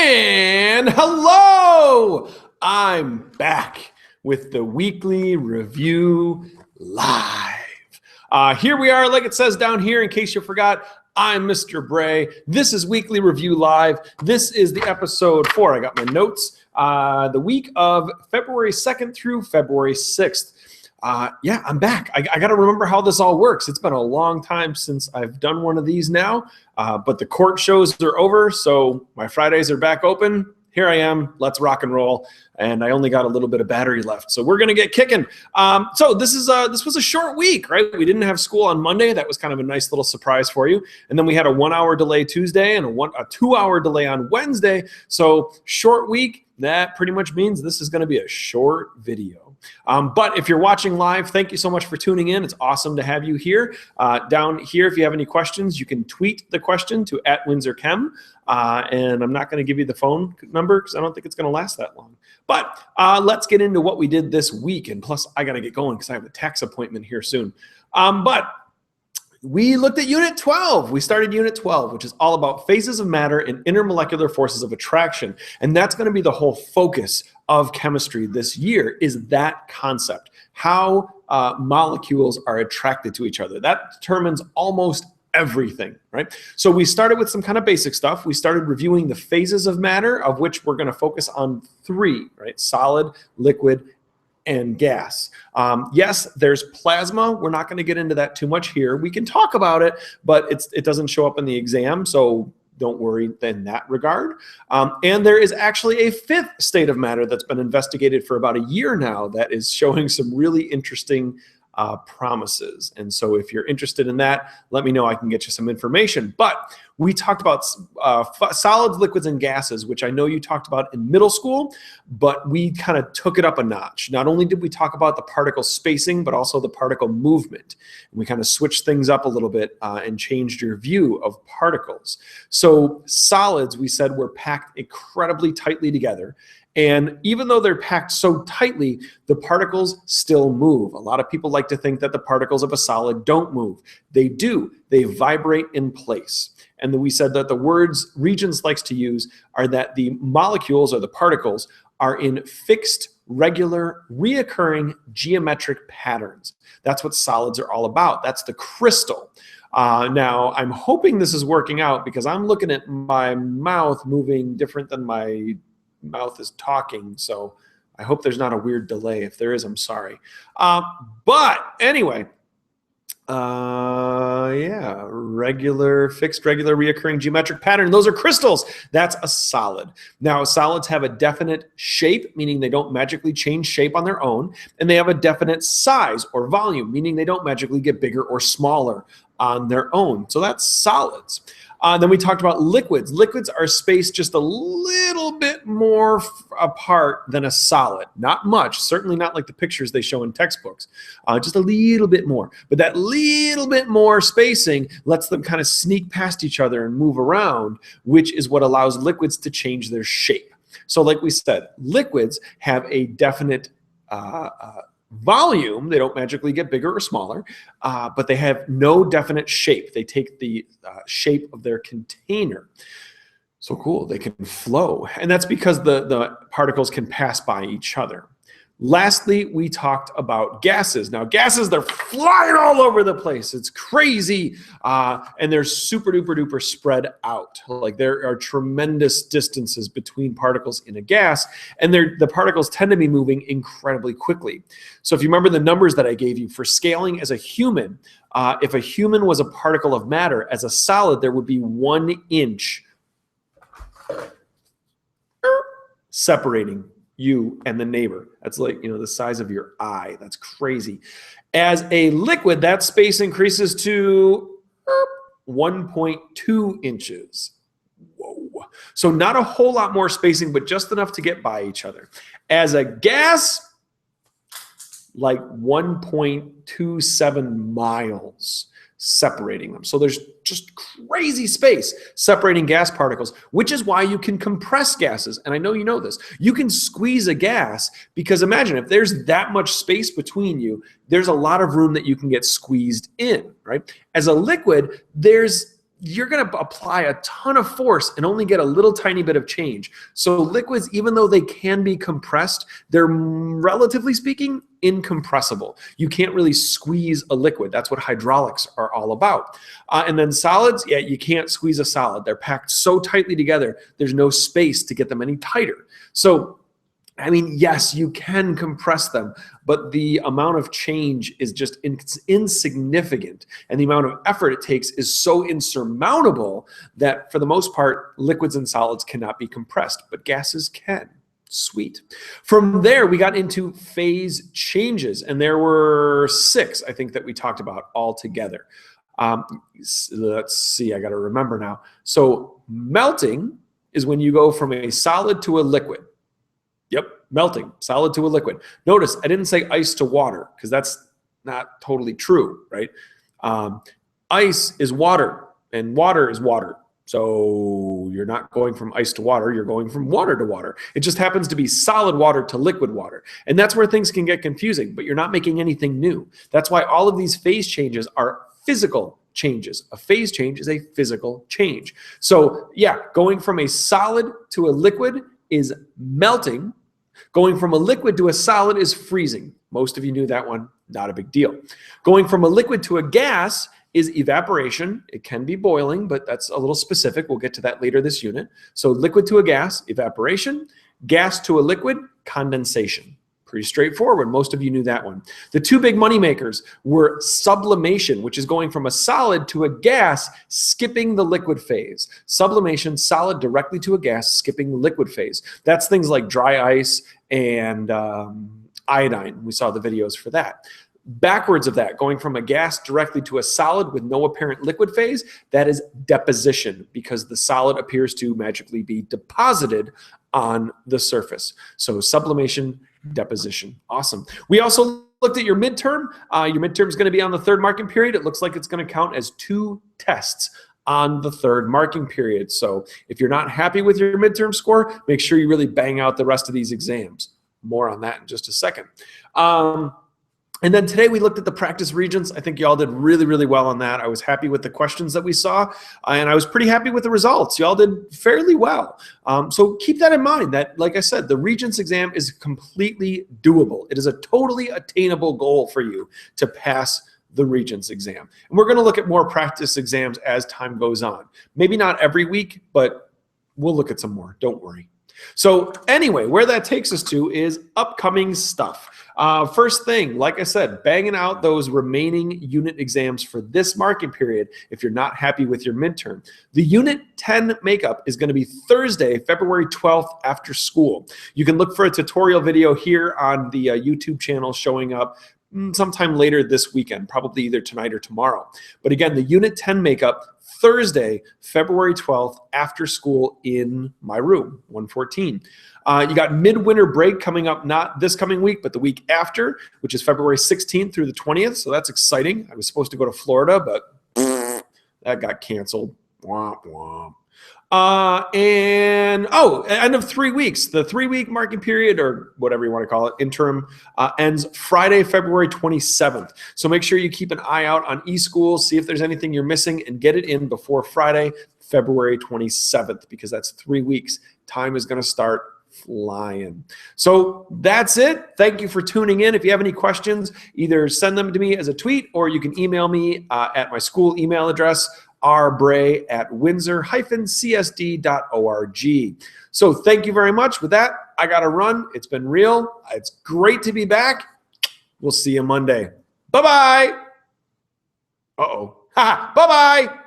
And hello! I'm back with the weekly review live. Here we are, like it says down here, in case you forgot. I'm Mr. Bray. This is Weekly Review Live. This is the episode 4. I got my notes. The week of February 2nd through February 6th. Yeah, I'm back. I got to remember how this all works. It's been a long time since I've done one of these now, but the court shows are over, so my Fridays are back open. Here I am. Let's rock and roll. And I only got a little bit of battery left, so we're gonna get kicking. So this was a short week, right? We didn't have school on Monday. That was kind of a nice little surprise for you. And then we had a 1-hour delay Tuesday and a 2-hour delay on Wednesday. So short week. That pretty much means this is going to be a short video. But if you're watching live, thank you so much for tuning in. It's awesome to have you here. Down here, if you have any questions, you can tweet the question to @WindsorChem. And I'm not going to give you the phone number because I don't think it's going to last that long. But let's get into what we did this week. And plus, I got to get going because I have a tax appointment here soon. But we looked at Unit 12. We started Unit 12, which is all about phases of matter and intermolecular forces of attraction. And that's going to be the whole focus of chemistry this year, is that concept, how molecules are attracted to each other. That determines almost everything, right? So we started with some kind of basic stuff. We started reviewing the phases of matter, of which we're going to focus on 3, right? Solid, liquid, and gas. Yes, there's plasma. We're not going to get into that too much here. We can talk about it, but it doesn't show up in the exam, so don't worry in that regard. And there is actually a 5th state of matter that's been investigated for about a year now that is showing some really interesting promises. And so if you're interested in that, let me know. I can get you some information. But we talked about solids, liquids, and gases, which I know you talked about in middle school, but we kind of took it up a notch. Not only did we talk about the particle spacing, but also the particle movement. And we kind of switched things up a little bit and changed your view of particles. So solids, we said, were packed incredibly tightly together. And even though they're packed so tightly, the particles still move. A lot of people like to think that the particles of a solid don't move. They do. They vibrate in place. And then we said that the words Regents likes to use are that the molecules or the particles are in fixed, regular, reoccurring geometric patterns. That's what solids are all about. That's the crystal. Now, I'm hoping this is working out because I'm looking at my mouth moving different than my mouth is talking, so I hope there's not a weird delay. If there is, I'm sorry. But anyway, yeah, fixed, regular, reoccurring geometric pattern. Those are crystals. That's a solid. Now, solids have a definite shape, meaning they don't magically change shape on their own, and they have a definite size or volume, meaning they don't magically get bigger or smaller on their own. So that's solids. Then we talked about liquids. Liquids are spaced just a little bit more apart than a solid. Not much, certainly not like the pictures they show in textbooks. Just a little bit more. But that little bit more spacing lets them kind of sneak past each other and move around, which is what allows liquids to change their shape. So like we said, liquids have a definite volume. They don't magically get bigger or smaller, but they have no definite shape. They take the shape of their container. So cool, they can flow. And that's because the particles can pass by each other. Lastly, we talked about gases. Now, gases, they're flying all over the place. It's crazy. And they're super duper duper spread out. Like, there are tremendous distances between particles in a gas, and the particles tend to be moving incredibly quickly. So if you remember the numbers that I gave you for scaling as a human, if a human was a particle of matter, as a solid, there would be 1 inch separating you and the neighbor. That's like, the size of your eye. That's crazy. As a liquid, that space increases to 1.2 inches. Whoa. So not a whole lot more spacing, but just enough to get by each other. As a gas, like 1.27 miles separating them. So there's just crazy space separating gas particles, which is why you can compress gases. And I know you know this. You can squeeze a gas because imagine if there's that much space between you, there's a lot of room that you can get squeezed in, right? As a liquid, there's you're going to apply a ton of force and only get a little tiny bit of change. So liquids, even though they can be compressed, they're relatively speaking incompressible. You can't really squeeze a liquid. That's what hydraulics are all about. And then solids, yeah, you can't squeeze a solid. They're packed so tightly together, there's no space to get them any tighter. So I mean, yes, you can compress them, but the amount of change is just insignificant. And the amount of effort it takes is so insurmountable that for the most part, liquids and solids cannot be compressed, but gases can. Sweet. From there, we got into phase changes, and there were 6, I think, that we talked about all together. Let's see, I got to remember now. So melting is when you go from a solid to a liquid. Yep, melting, solid to a liquid. Notice I didn't say ice to water because that's not totally true, right? Ice is water and water is water. So you're not going from ice to water, you're going from water to water. It just happens to be solid water to liquid water. And that's where things can get confusing, but you're not making anything new. That's why all of these phase changes are physical changes. A phase change is a physical change. So yeah, going from a solid to a liquid is melting. Going from a liquid to a solid is freezing. Most of you knew that one, not a big deal. Going from a liquid to a gas is evaporation. It can be boiling, but that's a little specific. We'll get to that later this unit. So liquid to a gas, evaporation. Gas to a liquid, condensation. Pretty straightforward. Most of you knew that one. The 2 big money makers were sublimation, which is going from a solid to a gas, skipping the liquid phase. Sublimation, solid directly to a gas, skipping the liquid phase. That's things like dry ice and iodine. We saw the videos for that. Backwards of that, going from a gas directly to a solid with no apparent liquid phase, that is deposition, because the solid appears to magically be deposited on the surface. So sublimation, deposition. Awesome. We also looked at your midterm. Your midterm is going to be on the 3rd marking period. It looks like it's going to count as 2 tests on the 3rd marking period. So if you're not happy with your midterm score, make sure you really bang out the rest of these exams. More on that in just a second. And then today we looked at the practice regions. I think y'all did really, really well on that. I was happy with the questions that we saw, and I was pretty happy with the results. Y'all did fairly well. So keep that in mind that, like I said, the Regents exam is completely doable. It is a totally attainable goal for you to pass the Regents exam. And we're going to look at more practice exams as time goes on. Maybe not every week, but we'll look at some more. Don't worry. So anyway, where that takes us to is upcoming stuff. First thing, like I said, banging out those remaining unit exams for this marking period if you're not happy with your midterm. The Unit 10 makeup is going to be Thursday, February 12th after school. You can look for a tutorial video here on the YouTube channel showing up sometime later this weekend, probably either tonight or tomorrow. But again, the Unit 10 makeup, Thursday, February 12th, after school in my room, 114. You got midwinter break coming up, not this coming week, but the week after, which is February 16th through the 20th. So that's exciting. I was supposed to go to Florida, but that got canceled. Womp womp. End of 3 weeks. The 3-week marking period, or whatever you want to call it, interim, ends Friday, February 27th. So make sure you keep an eye out on eSchool, see if there's anything you're missing, and get it in before Friday, February 27th, because that's 3 weeks. Time is going to start flying. So that's it. Thank you for tuning in. If you have any questions, either send them to me as a tweet, or you can email me at my school email address, rbray@windsor-csd.org. So thank you very much. With that, I got to run. It's been real. It's great to be back. We'll see you Monday. Bye-bye. Uh-oh. Ha! Bye-bye.